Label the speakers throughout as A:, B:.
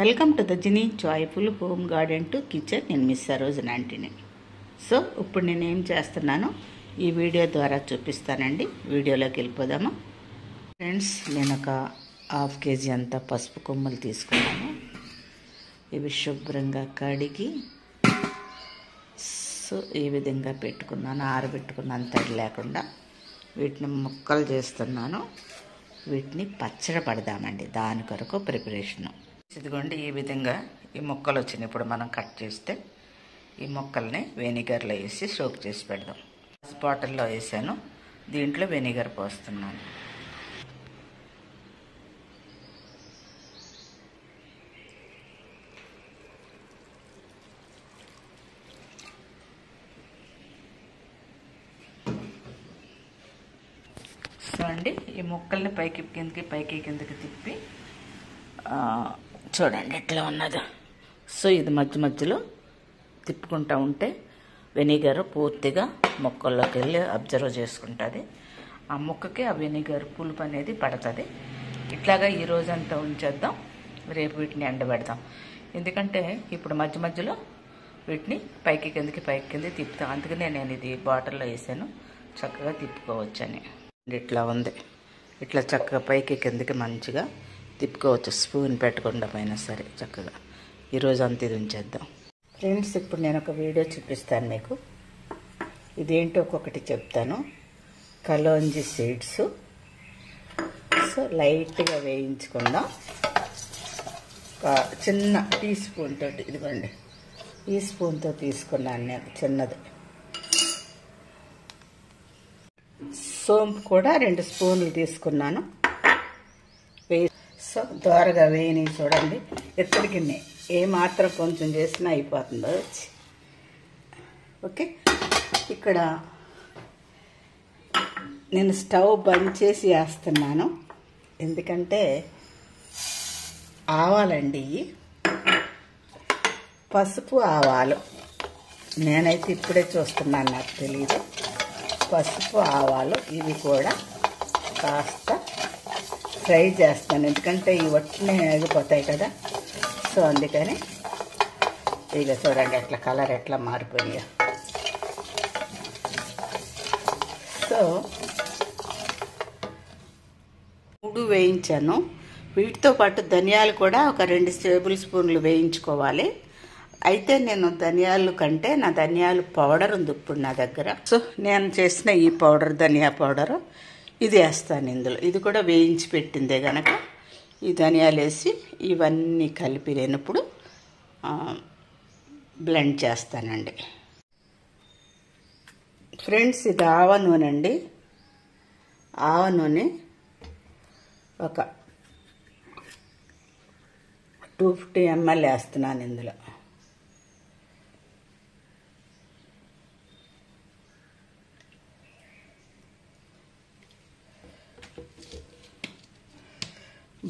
A: Welcome to the Gini joyful home garden to kitchen. నేను miss Saroja ఆంటీని. So ఇప్పుడు నేను ఏం చేస్తున్నానో ఈ వీడియో ద్వారా చూపిస్తానండి. వీడియోలోకి వెళ్ళిపోదామా ఫ్రెండ్స్. నేను ఒక ½ కేజీ అంత పసుపు కొమ్మలు తీసుకున్నాను. ఇవి శుభ్రంగా కడిగి సో ఈ విధంగా పెట్టుకున్నాను, ఆరబెట్టుకున్నాను తడి లేకుండా. వీటిని ముక్కలు చేస్తున్నాను. వీటిని పచ్చడి పడదామండి, దాని కొరకు ప్రిపరేషను. ఇదిగోండి ఈ విధంగా ఈ ముక్కలు వచ్చినాయి. ఇప్పుడు మనం కట్ చేస్తే ఈ ముక్కల్ని వెనిగర్లో వేసి సోక్ చేసి పెడదాం. బాటిల్లో వేసాను, దీంట్లో వెనిగర్ పోస్తున్నాను. సో అండి ఈ ముక్కల్ని పైకి కిందకి తిప్పి చూడండి ఎట్లా ఉన్నదో. సో ఇది మధ్యలో తిప్పుకుంటూ ఉంటే వెనిగర్ పూర్తిగా మొక్కల్లోకి వెళ్ళి అబ్జర్వ్ చేసుకుంటుంది. ఆ ముక్కకి ఆ వెనిగర్ పులుపు అనేది పడుతుంది. ఇట్లాగా ఈ రోజంతా ఉంచేద్దాం, రేపు వీటిని ఎండబెడదాం. ఎందుకంటే ఇప్పుడు మధ్యలో వీటిని పైకి కిందకి తిప్పుతాం. అందుకనే నేను ఇది బాటిల్లో వేసాను, చక్కగా తిప్పుకోవచ్చని. ఇట్లా ఉంది, ఇట్లా చక్కగా పైకి కిందకి మంచిగా తిప్పుకోవచ్చు. స్పూన్ పెట్టకుండా పైన సరే చక్కగా ఈరోజు అంత ఇది ఉంచేద్దాం. ఫ్రెండ్స్ ఇప్పుడు నేను ఒక వీడియో చూపిస్తాను మీకు. ఇదేంటో ఒక్కొక్కటి చెప్తాను. కలోంజీ సీడ్స్. సో లైట్గా వేయించుకుందాం. ఒక చిన్న టీ స్పూన్ తోటి, ఇదిగోండి ఈ స్పూన్తో తీసుకున్నాను నేను చిన్నది. సోంపు కూడా 2 స్పూన్లు తీసుకున్నాను. సో దోరగా వేయని చూడండి, ఎత్తడికి ఏ మాత్రం కొంచెం చేసినా అయిపోతుందో వచ్చి. ఓకే, ఇక్కడ నేను స్టవ్ బంద్ చేసి వేస్తున్నాను. ఎందుకంటే ఆవాలండి, పసుపు ఆవాలు. నేనైతే ఇప్పుడే చూస్తున్నాను, నాకు తెలియదు. పసుపు ఆవాలు ఇవి కూడా కాస్త ఫ్రై చేస్తాను, ఎందుకంటే ఈ వట్టినే ఆగిపోతాయి కదా. సో అందుకని ఇక చూడండి ఎట్లా కలర్ ఎట్లా మారిపోయాయో. సో 3 వేయించాను. వీటితో పాటు ధనియాలు కూడా ఒక 2 టేబుల్ స్పూన్లు వేయించుకోవాలి. అయితే నేను ధనియాలు కంటే నా ధనియాలు పౌడర్ ఉంది ఇప్పుడు నా దగ్గర. సో నేను చేసిన ఈ పౌడర్, ధనియా పౌడరు ఇది వేస్తాను ఇందులో. ఇది కూడా వేయించి పెట్టిందే కనుక ఈ ధనియాలు వేసి ఇవన్నీ కలిపి లేనప్పుడు బ్లెండ్ చేస్తానండి. ఫ్రెండ్స్ ఇది ఆవ నూనె అండి. ఆవ నూనె ఒక 250 ml వేస్తున్నాను ఇందులో.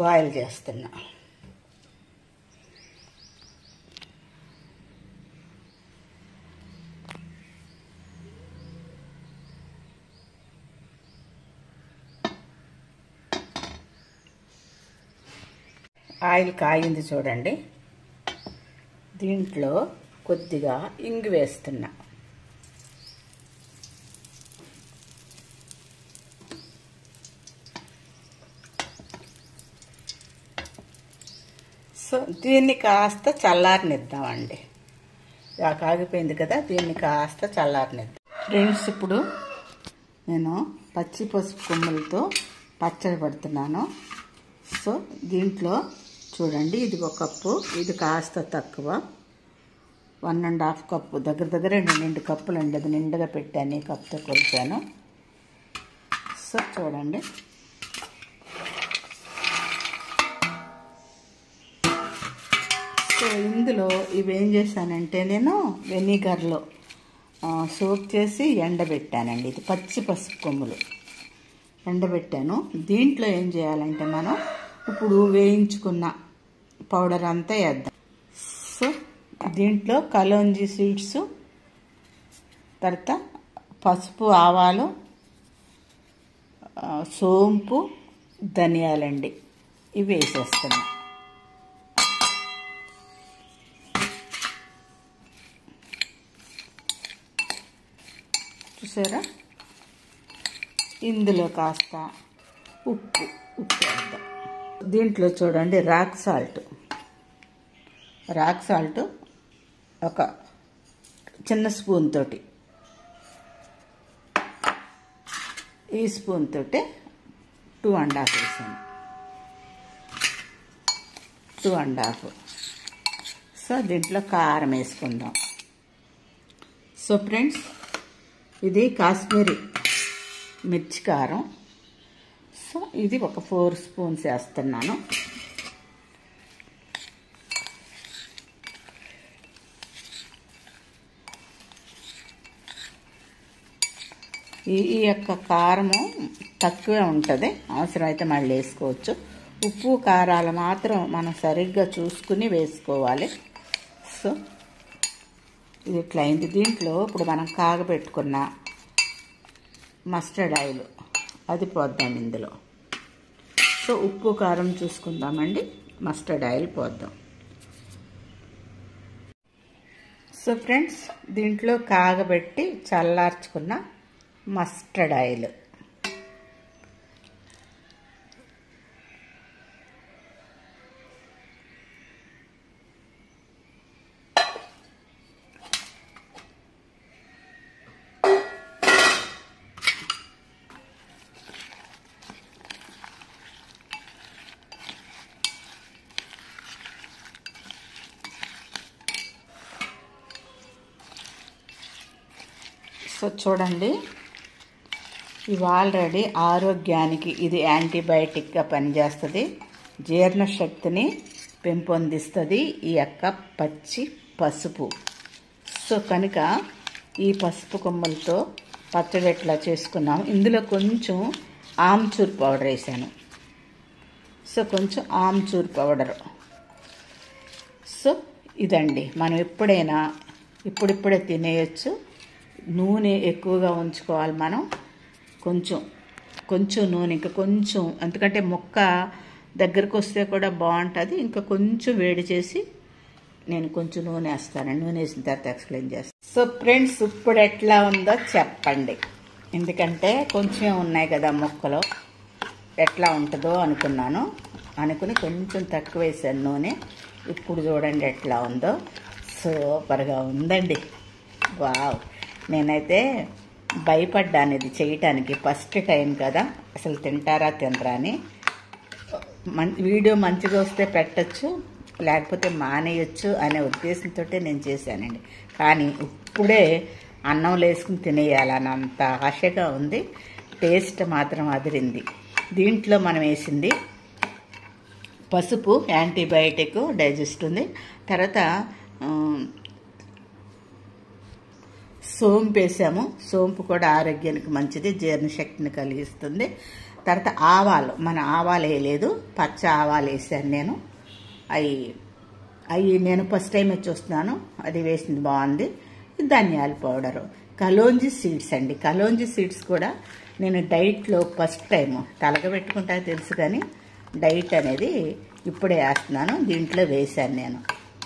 A: బాయిల్ చేస్తున్నా. ఆయిల్ కాగింది చూడండి. దీంట్లో కొద్దిగా ఇంగు వేస్తున్నా. సో దీన్ని కాస్త చల్లారనిద్దామండి. కాగిపోయింది కదా, దీన్ని కాస్త చల్లారనిద్దాం. ఫ్రెండ్స్ ఇప్పుడు నేను పచ్చి పసుపు కొమ్ములతో పచ్చడి పడుతున్నాను. సో దీంట్లో చూడండి ఇది 1 కప్పు, ఇది కాస్త తక్కువ 1½ కప్పు, దగ్గర 2 కప్పులు అండి. అది నిండుగా పెట్టాను, ఈ కప్పుతో కొలిచాను. సో చూడండి సో ఇందులో ఇవేం చేశానంటే నేను వెనిగర్లో సోక్ చేసి ఎండబెట్టానండి. ఇది పచ్చి పసుపు కొమ్ములు ఎండబెట్టాను. దీంట్లో ఏం చేయాలంటే మనం ఇప్పుడు వేయించుకున్న పౌడర్ అంతా వేద్దాం. సో దీంట్లో కలోంజీ సీడ్స్, తర్వాత పసుపు ఆవాలు, సోంపు, ధనియాలండి ఇవి వేసేస్తున్నాం. చూసారా? ఇందులో కాస్త ఉప్పు వేద్దాం. దీంట్లో చూడండి రాక్ సాల్ట్ ఒక చిన్న స్పూన్ తోటి, ఈ స్పూన్ తోటి 2.5 వేసాను. 2.5. సో దీంట్లో కారం వేసుకుందాం. సో ఫ్రెండ్స్, ఇది కాశ్మీరీ మిర్చి కారం. సో ఇది ఒక 4 స్పూన్స్ వేస్తున్నాను. ఈ యొక్క కారము తక్కువే ఉంటుంది, అవసరమైతే మళ్ళీ వేసుకోవచ్చు. ఉప్పు కారాలు మాత్రం మనం సరిగ్గా చూసుకుని వేసుకోవాలి. సో ఇది ఇట్లా అయింది. దీంట్లో ఇప్పుడు మనం కాగబెట్టుకున్న మస్టర్డ్ ఆయిల్ అది పోద్దాం ఇందులో. సో ఉప్పు కారం చూసుకుందామండి. మస్టర్డ్ ఆయిల్ పోద్దాం. సో ఫ్రెండ్స్, దీంట్లో కాగబెట్టి చల్లార్చుకున్న మస్టర్డ్ ఆయిల్, సో చూడండి, ఇవి ఆల్రెడీ ఆరోగ్యానికి ఇది యాంటీబయాటిక్గా పనిచేస్తుంది, జీర్ణశక్తిని పెంపొందిస్తుంది ఈ యొక్క పచ్చి పసుపు. సో కనుక ఈ పసుపు కొమ్మలతో పచ్చడి ఎట్లా చేసుకున్నాము. ఇందులో కొంచెం ఆమ్చూర్ పౌడర్ వేసాను. సో కొంచెం ఆమ్చూర్ పౌడరు. సో ఇదండి, మనం ఎప్పుడైనా ఇప్పుడిప్పుడే తినేయచ్చు. నూనె ఎక్కువగా ఉంచుకోవాలి మనం. కొంచెం నూనె, ఇంకా కొంచెం, ఎందుకంటే మొక్క దగ్గరకు వస్తే కూడా బాగుంటుంది. ఇంకా కొంచెం వేడి చేసి నేను కొంచెం నూనె వేస్తానండి. నూనె వేసిన తర్వాత ఎక్స్ప్లెయిన్ చేస్తాను. సో ఫ్రెండ్స్, ఇప్పుడు ఎట్లా ఉందో చెప్పండి. ఎందుకంటే కొంచెం ఉన్నాయి కదా మొక్కలో, ఎట్లా ఉంటుందో అనుకుని కొంచెం తక్కువ వేసాను నూనె. ఇప్పుడు చూడండి ఎట్లా ఉందో. సూపర్గా ఉందండి. వావ్, నేనైతే భయపడ్డాను ఇది చేయటానికి. ఫస్ట్ టైం కదా, అసలు తింటారా తినరా అని. వీడియో మంచిగా వస్తే పెట్టచ్చు, లేకపోతే మానేయచ్చు అనే ఉద్దేశంతో నేను చేశానండి. కానీ ఇప్పుడే అన్నంలో వేసుకుని తినేయాలని అంత ఆశగా ఉంది. టేస్ట్ మాత్రం అదిరింది. దీంట్లో మనం వేసింది పసుపు, యాంటీబయాటిక్, డైజెస్ట్ ఉంది. తర్వాత సోంపు వేసాము. సోంపు కూడా ఆరోగ్యానికి మంచిది, జీర్ణశక్తిని కలిగిస్తుంది. తర్వాత ఆవాలు, మన ఆవాలు వేయలేదు, పచ్చ ఆవాలు వేసాను నేను. అవి నేను ఫస్ట్ టైం చూస్తున్నాను, అది వేసింది బాగుంది. ధనియాల పౌడరు, కలోంజీ సీడ్స్ అండి. కలోంజీ సీడ్స్ కూడా నేను డైట్లో ఫస్ట్ టైం తలగబెట్టుకుంటా తెలుసు, కానీ డైట్ అనేది ఇప్పుడే వేస్తున్నాను. దీంట్లో వేసాను నేను.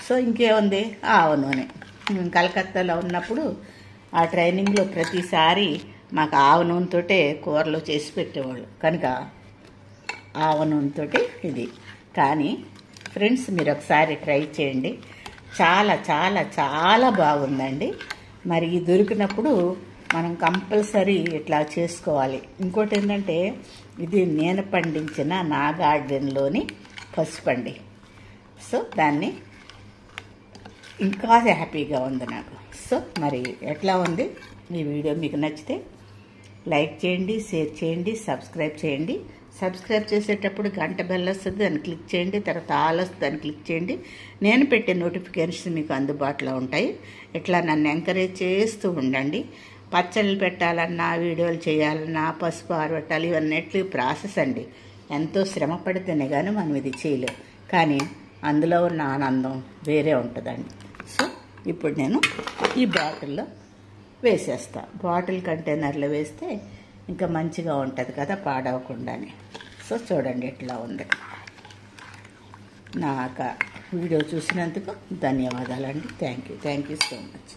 A: సో ఇంకేముంది, ఆవ నూనె. కలకత్తాలో ఉన్నప్పుడు ఆ ట్రైనింగ్లో ప్రతిసారి మాకు ఆవ నూనెతోటే కూరలు చేసి పెట్టేవాళ్ళు, కనుక ఆవ నూనెతోటి ఇది. కానీ ఫ్రెండ్స్, మీరు ఒకసారి ట్రై చేయండి. చాలా చాలా చాలా బాగుందండి. మరి దొరికినప్పుడు మనం కంపల్సరీ ఇట్లా చేసుకోవాలి. ఇంకోటి ఏంటంటే, ఇది నేను పండించిన నా గార్డెన్లోని పసుపండి. సో దాన్ని ఇంకా హ్యాపీగా ఉంది నాకు. సో మరి ఎట్లా ఉంది ఈ వీడియో? మీకు నచ్చితే లైక్ చేయండి, షేర్ చేయండి, సబ్స్క్రైబ్ చేయండి. సబ్స్క్రైబ్ చేసేటప్పుడు గంట బెల్ వస్తుంది, దాన్ని క్లిక్ చేయండి. తర్వాత ఆల్ వస్తుంది, దాన్ని క్లిక్ చేయండి. నేను పెట్టే నోటిఫికేషన్స్ మీకు అందుబాటులో ఉంటాయి. ఇట్లా నన్ను ఎంకరేజ్ చేస్తూ ఉండండి. పచ్చళ్ళు పెట్టాలన్నా, వీడియోలు చేయాలన్నా, పసుపు ఆరబెట్టాలి, ఇవన్నీ ప్రాసెస్ అండి. ఎంతో శ్రమ పడితేనే కానీ మనం ఇది చేయలేం. కానీ అందులో ఉన్న ఆనందం వేరే ఉంటుందండి. సో ఇప్పుడు నేను ఈ బాటిల్లో వేసేస్తా. బాటిల్ కంటైనర్లో వేస్తే ఇంకా మంచిగా ఉంటుంది కదా, పాడవకుండానే. సో చూడండి ఎట్లా ఉంది. నా వీడియో చూసినందుకు ధన్యవాదాలండి. Thank you so much.